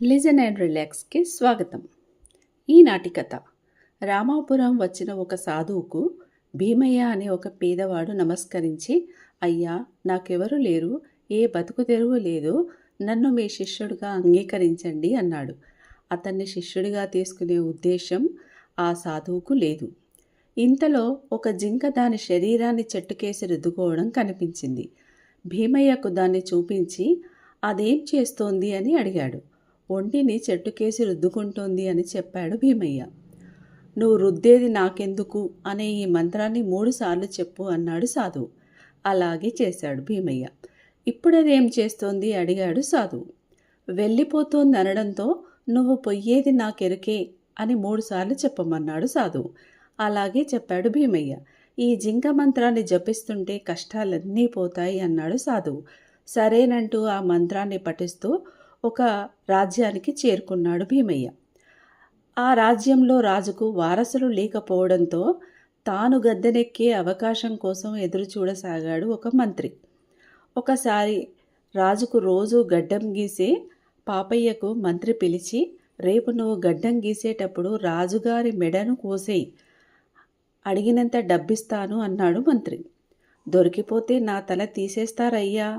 Listen and రిలాక్స్కి స్వాగతం. ఈనాటి కథ. రామాపురం వచ్చిన ఒక సాధువుకు భీమయ్య అనే ఒక పేదవాడు నమస్కరించి, అయ్యా, నాకెవరు లేరు, ఏ బతుకు తెరువు లేదు, నన్ను మీ శిష్యుడిగా అంగీకరించండి అన్నాడు. అతన్ని శిష్యుడిగా తీసుకునే ఉద్దేశం ఆ సాధువుకు లేదు. ఇంతలో ఒక జింక దాని శరీరాన్ని చెట్టుకేసి రుద్దుకోవడం కనిపించింది. భీమయ్యకు దాన్ని చూపించి అదేం చేస్తోంది అని అడిగాడు. ఒంటిని చెట్టుకేసి రుద్దుకుంటోంది అని చెప్పాడు భీమయ్య. నువ్వు రుద్దేది నాకెందుకు అనే ఈ మంత్రాన్ని 3 సార్లు చెప్పు అన్నాడు సాధువు. అలాగే చేశాడు భీమయ్య. ఇప్పుడదేం చేస్తోంది అడిగాడు సాధువు. వెళ్ళిపోతోంది అనడంతో నువ్వు పొయ్యేది నాకెరుకే అని 3 సార్లు చెప్పమన్నాడు సాధువు. అలాగే చెప్పాడు భీమయ్య. ఈ జింక మంత్రాన్ని జపిస్తుంటే కష్టాలన్నీ పోతాయి అన్నాడు సాధువు. సరేనంటూ ఆ మంత్రాన్ని పఠిస్తూ ఒక రాజ్యానికి చేరుకున్నాడు భీమయ్య. ఆ రాజ్యంలో రాజుకు వారసులు లేకపోవడంతో తాను గద్దెనెక్కే అవకాశం కోసం ఎదురు చూడసాగాడు ఒక మంత్రి. ఒకసారి రాజుకు రోజు గడ్డం గీసే పాపయ్యకు మంత్రి పిలిచి, రేపు నువ్వు గడ్డం గీసేటప్పుడు రాజుగారి మెడను కోసేయి, అడిగినంత డబ్బిస్తాను అన్నాడు మంత్రి. దొరికిపోతే నా తల తీసేస్తారయ్యా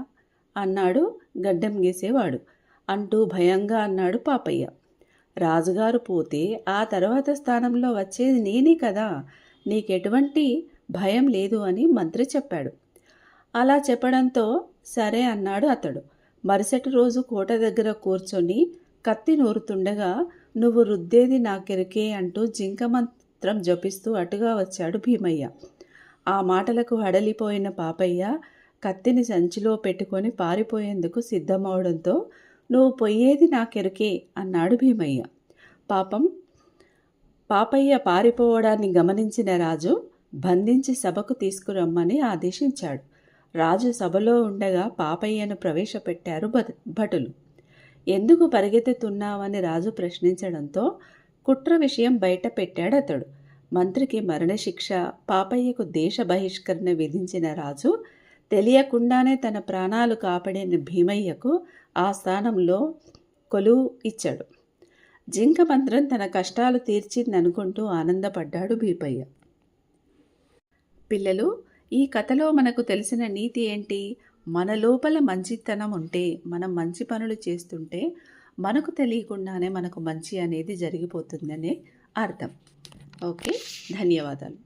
అన్నాడు గడ్డం గీసేవాడు. అంటూ భయంగా అన్నాడు పాపయ్య. రాజుగారు పోతే ఆ తర్వాత స్థానంలో వచ్చేది నేనే కదా, నీకెటువంటి భయం లేదు అని మంత్రి చెప్పాడు. అలా చెప్పడంతో సరే అన్నాడు అతడు. మరుసటి రోజు కోట దగ్గర కూర్చొని కత్తి నూరుతుండగా, నువ్వు రుద్దేది నాకెరుకే అంటూ జింక మంత్రం జపిస్తూ అటుగా వచ్చాడు భీమయ్య. ఆ మాటలకు హడలిపోయిన పాపయ్య కత్తిని సంచిలో పెట్టుకొని పారిపోయేందుకు సిద్ధమవడంతో, నువ్వు పొయ్యేది నాకెరుకే అన్నాడు భీమయ్య. పాపయ్య పారిపోవడాన్ని గమనించిన రాజు బంధించి సభకు తీసుకురమ్మని ఆదేశించాడు. రాజు సభలో ఉండగా పాపయ్యను ప్రవేశపెట్టారు భటులు. ఎందుకు పరిగెత్తుతున్నావని రాజు ప్రశ్నించడంతో కుట్ర విషయం బయట పెట్టాడు అతడు. మంత్రికి మరణశిక్ష, పాపయ్యకు దేశ బహిష్కరణ విధించిన రాజు తెలియకుండానే తన ప్రాణాలు కాపాడిన భీమయ్యకు ఆ స్థానంలో కొలువు ఇచ్చాడు. జింక మంత్రం తన కష్టాలు తీర్చిందనుకుంటూ ఆనందపడ్డాడు భీమయ్య. పిల్లలు, ఈ కథలో మనకు తెలిసిన నీతి ఏంటి? మన లోపల మంచితనం ఉంటే, మనం మంచి పనులు చేస్తుంటే మనకు తెలియకుండానే మనకు మంచి అనేది జరిగిపోతుందనే అర్థం. ఓకే, ధన్యవాదాలు.